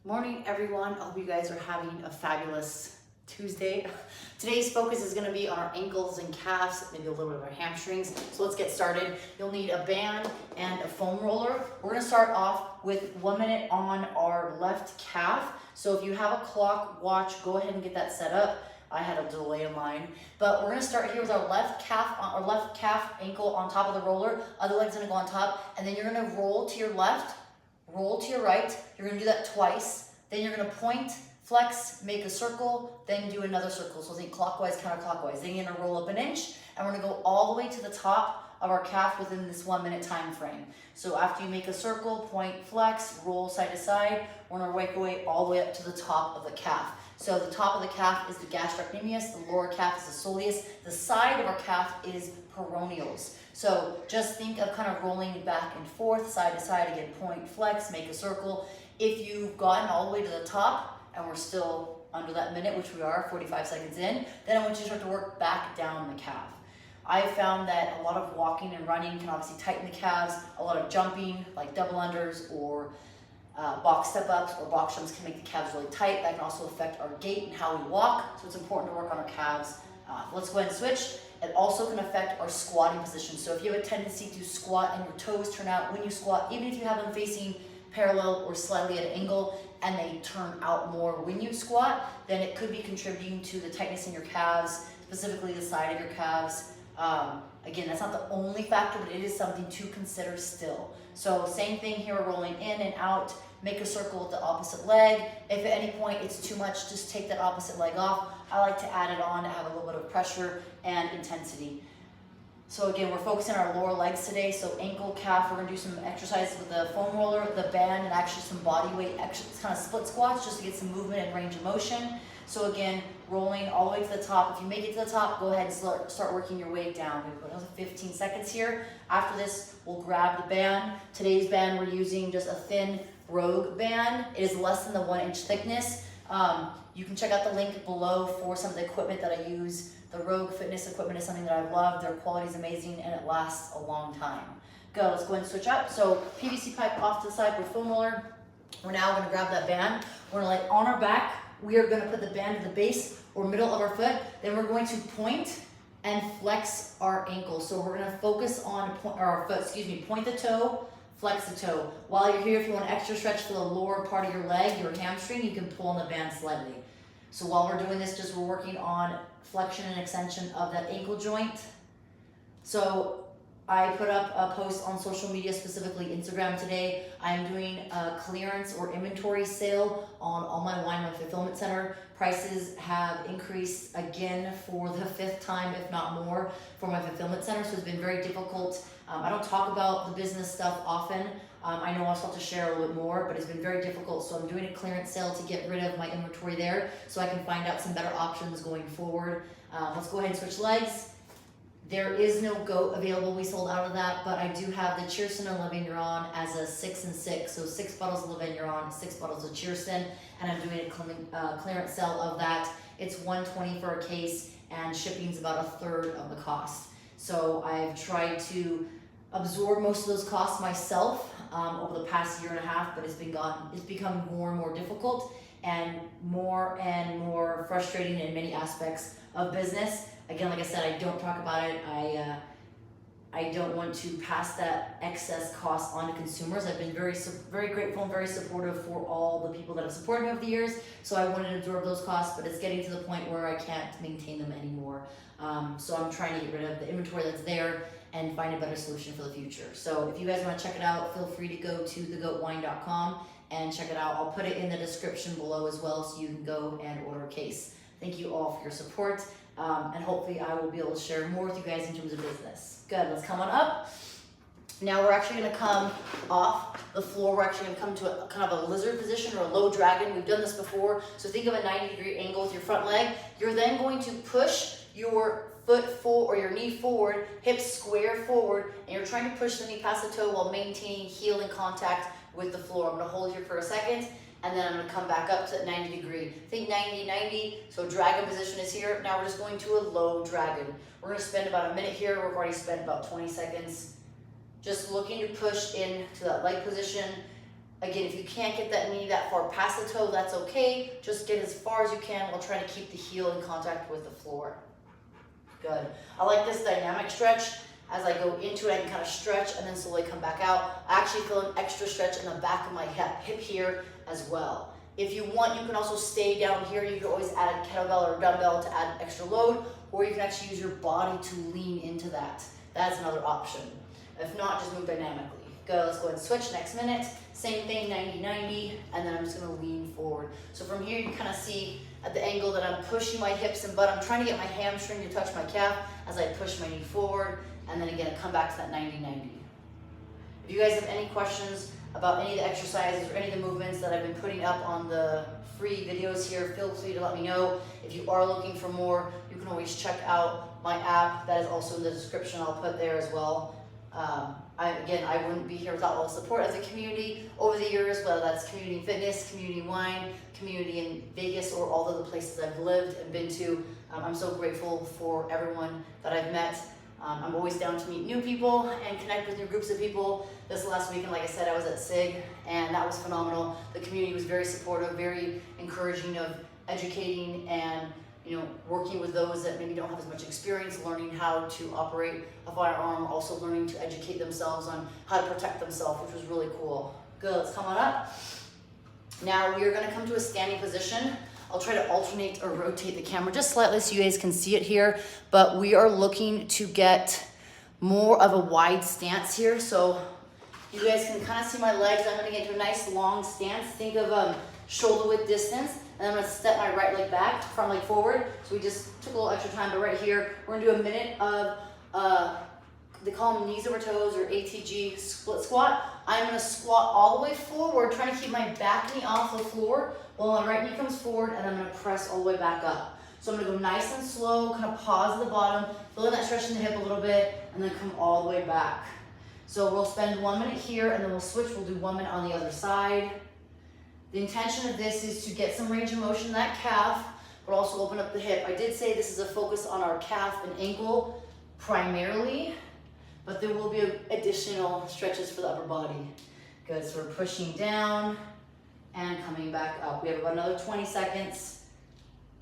Morning, everyone. I hope you guys are having a fabulous Tuesday. Today's focus is going to be on our ankles and calves, maybe a little bit of our hamstrings. So let's get started. You'll need a band and a foam roller. We're going to start off with 1 minute on our left calf. So if you have a clock, watch, go ahead and get that set up. I had a delay in mine, but we're going to start here with our left calf ankle on top of the roller. Other leg's going to go on top, and then you're going to roll to your left. Roll to your right. You're going to do that twice. Then you're going to point, flex, make a circle, then do another circle. So think clockwise, counterclockwise. Then you're going to roll up an inch, and we're going to go all the way to the top of our calf within this 1 minute time frame. So after you make a circle, point, flex, roll side to side, we're going to work our way all the way up to the top of the calf. So the top of the calf is the gastrocnemius, the lower calf is the soleus, the side of our calf is peroneals. So just think of kind of rolling back and forth, side to side, again, point, flex, make a circle. If you've gotten all the way to the top and we're still under that minute, which we are 45 seconds in, then I want you to start to work back down the calf. I found that a lot of walking and running can obviously tighten the calves. A lot of jumping, like double unders or box step ups or box jumps, can make the calves really tight. That can also affect our gait and how we walk. So it's important to work on our calves. Let's go ahead and switch. It also can affect our squatting position. So if you have a tendency to squat and your toes turn out when you squat, even if you have them facing parallel or slightly at an angle and they turn out more when you squat, then it could be contributing to the tightness in your calves, specifically the side of your calves. Again, that's not the only factor, but it is something to consider still. So same thing here, rolling in and out, make a circle with the opposite leg. If at any point it's too much, just take that opposite leg off. I like to add it on to have a little bit of pressure and intensity. So again, we're focusing on our lower legs today. So ankle, calf, we're gonna do some exercises with the foam roller, the band, and actually some body weight, kind of split squats just to get some movement and range of motion. So again, rolling all the way to the top. If you make it to the top, go ahead and start working your way down. We've got another 15 seconds here. After this, we'll grab the band. Today's band, we're using just a thin Rogue band. It is less than the 1 inch thickness. You can check out the link below for some of the equipment that I use. The Rogue fitness equipment is something that I love. Their quality is amazing and it lasts a long time. Go, let's go ahead and switch up. So PVC pipe off to the side with foam roller. We're now gonna grab that band. We're gonna lay on our back. We are gonna put the band to the base or middle of our foot. Then we're going to point and flex our ankle. So we're gonna focus on our foot, point the toe, flex the toe. While you're here, if you want extra stretch for the lower part of your leg, your hamstring, you can pull on the band slightly. So while we're doing this, we're working on flexion and extension of that ankle joint. So I put up a post on social media, specifically Instagram today. I am doing a clearance or inventory sale on all my wine fulfillment center. Prices have increased again for the 5th time, if not more, for my fulfillment center. So it's been very difficult. I don't talk about the business stuff often. I know I'll start to share a little bit more, but it's been very difficult. So I'm doing a clearance sale to get rid of my inventory there so I can find out some better options going forward. Let's go ahead and switch legs. There is no goat available. We sold out of that, but I do have the Cheerson and Levain as a 6 and 6. So 6 bottles of Levain, 6 bottles of Cheerson, and I'm doing a clearance sale of that. It's $120 for a case, and shipping's about 1/3 of the cost. So I've tried to absorb most of those costs myself over the past 1.5 years, but it's become more and more difficult and more frustrating in many aspects of business. Again, like I said, I don't talk about it. I don't want to pass that excess cost on to consumers. I've been very grateful and very supportive for all the people that have supported me over the years. So I wanted to absorb those costs, but it's getting to the point where I can't maintain them anymore. So I'm trying to get rid of the inventory that's there and find a better solution for the future. So if you guys want to check it out, feel free to go to thegoatwine.com and check it out. I'll put it in the description below as well, so you can go and order a case. Thank you all for your support. And hopefully I will be able to share more with you guys in terms of business. Good, let's come on up. Now we're actually gonna come off the floor. We're actually gonna come to a kind of a lizard position or a low dragon. We've done this before. So think of a 90-degree angle with your front leg. You're then going to push your foot forward or your knee forward, hips square forward, and you're trying to push the knee past the toe while maintaining heel in contact with the floor. I'm gonna hold here for a second, and then I'm gonna come back up to 90 degree. Think 90, 90, so dragon position is here. Now we're just going to a low dragon. We're gonna spend about a minute here. We've already spent about 20 seconds. Just looking to push into that leg position, Again, if you can't get that knee that far past the toe, that's okay. Just get as far as you can while trying to keep the heel in contact with the floor. Good. I like this dynamic stretch. As I go into it, I can kind of stretch and then slowly come back out. I actually feel an extra stretch in the back of my hip here as well. If you want, you can also stay down here. You can always add a kettlebell or dumbbell to add extra load, or you can actually use your body to lean into that. That's another option. If not, just move dynamically. Good, let's go ahead and switch next minute. Same thing, 90-90, and then I'm just gonna lean forward. So from here, you kind of see at the angle that I'm pushing my hips and butt. I'm trying to get my hamstring to touch my calf as I push my knee forward, and then again, come back to that 90-90. If you guys have any questions about any of the exercises or any of the movements that I've been putting up on the free videos here, feel free to let me know. If you are looking for more, you can always check out my app. That is also in the description. I'll put there as well. I wouldn't be here without all the support as a community over the years, whether that's community in fitness, community in wine, community in Vegas, or all the places I've lived and been to. I'm so grateful for everyone that I've met. I'm always down to meet new people and connect with new groups of people. This last weekend, like I said, I was at SIG, and that was phenomenal. The community was very supportive, very encouraging of educating and working with those that maybe don't have as much experience, learning how to operate a firearm, also learning to educate themselves on how to protect themselves, which was really cool. Good, let's come on up. Now we are gonna come to a standing position. I'll try to alternate or rotate the camera just slightly so you guys can see it here, but we are looking to get more of a wide stance here. So you guys can kind of see my legs. I'm gonna get into a nice long stance. Think of shoulder width distance. And I'm gonna step my right leg back, front leg forward. So we just took a little extra time, but right here, we're gonna do a minute of, they call them knees over toes or ATG split squat. I'm gonna squat all the way forward, trying to keep my back knee off the floor while my right knee comes forward, and I'm gonna press all the way back up. So I'm gonna go nice and slow, kind of pause at the bottom, feel that stretch in the hip a little bit, and then come all the way back. So we'll spend 1 minute here, and then we'll switch. We'll do 1 minute on the other side. The intention of this is to get some range of motion in that calf, but also open up the hip. I did say this is a focus on our calf and ankle primarily, but there will be additional stretches for the upper body. Good, so we're pushing down and coming back up. We have about another 20 seconds.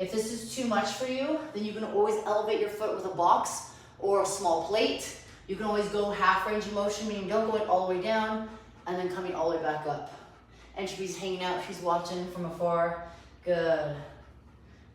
If this is too much for you, then you can always elevate your foot with a box or a small plate. You can always go half range of motion, meaning don't go all the way down, and then coming all the way back up. And she's hanging out, she's watching from afar. Good.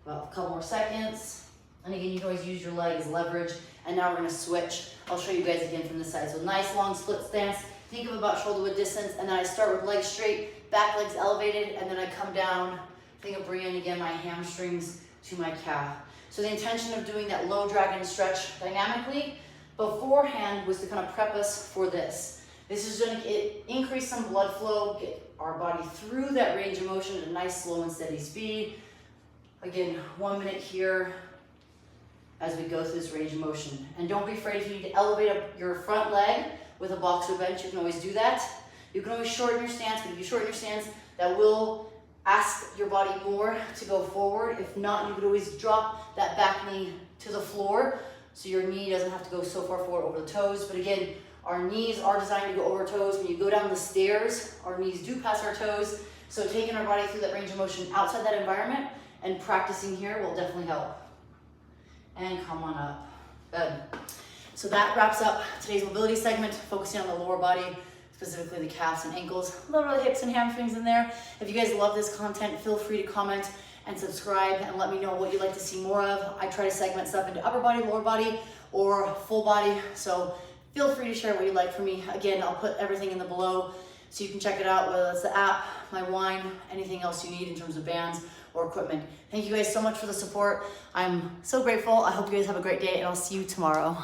About a couple more seconds. And again, you can always use your leg as leverage. And now we're gonna switch. I'll show you guys again from this side. So nice long split stance. Think of about shoulder width distance. And then I start with legs straight, back legs elevated, and then I come down. Think of bringing again my hamstrings to my calf. So the intention of doing that low drag and stretch dynamically beforehand was to kind of prep us for this. This is going to increase some blood flow, get our body through that range of motion at a nice slow and steady speed. Again, 1 minute here as we go through this range of motion. And don't be afraid if you need to elevate up your front leg with a box or bench, you can always do that. You can always shorten your stance, but if you shorten your stance, that will ask your body more to go forward. If not, you could always drop that back knee to the floor so your knee doesn't have to go so far forward over the toes. But again, our knees are designed to go over toes. When you go down the stairs, our knees do pass our toes. So taking our body through that range of motion outside that environment and practicing here will definitely help. And come on up. Good. So that wraps up today's mobility segment, focusing on the lower body, specifically the calves and ankles, a little bit of hips and hamstrings in there. If you guys love this content, feel free to comment and subscribe and let me know what you'd like to see more of. I try to segment stuff into upper body, lower body, or full body. So feel free to share what you'd like from me. Again, I'll put everything in the below so you can check it out, whether it's the app, my wine, anything else you need in terms of bands or equipment. Thank you guys so much for the support. I'm so grateful. I hope you guys have a great day, and I'll see you tomorrow.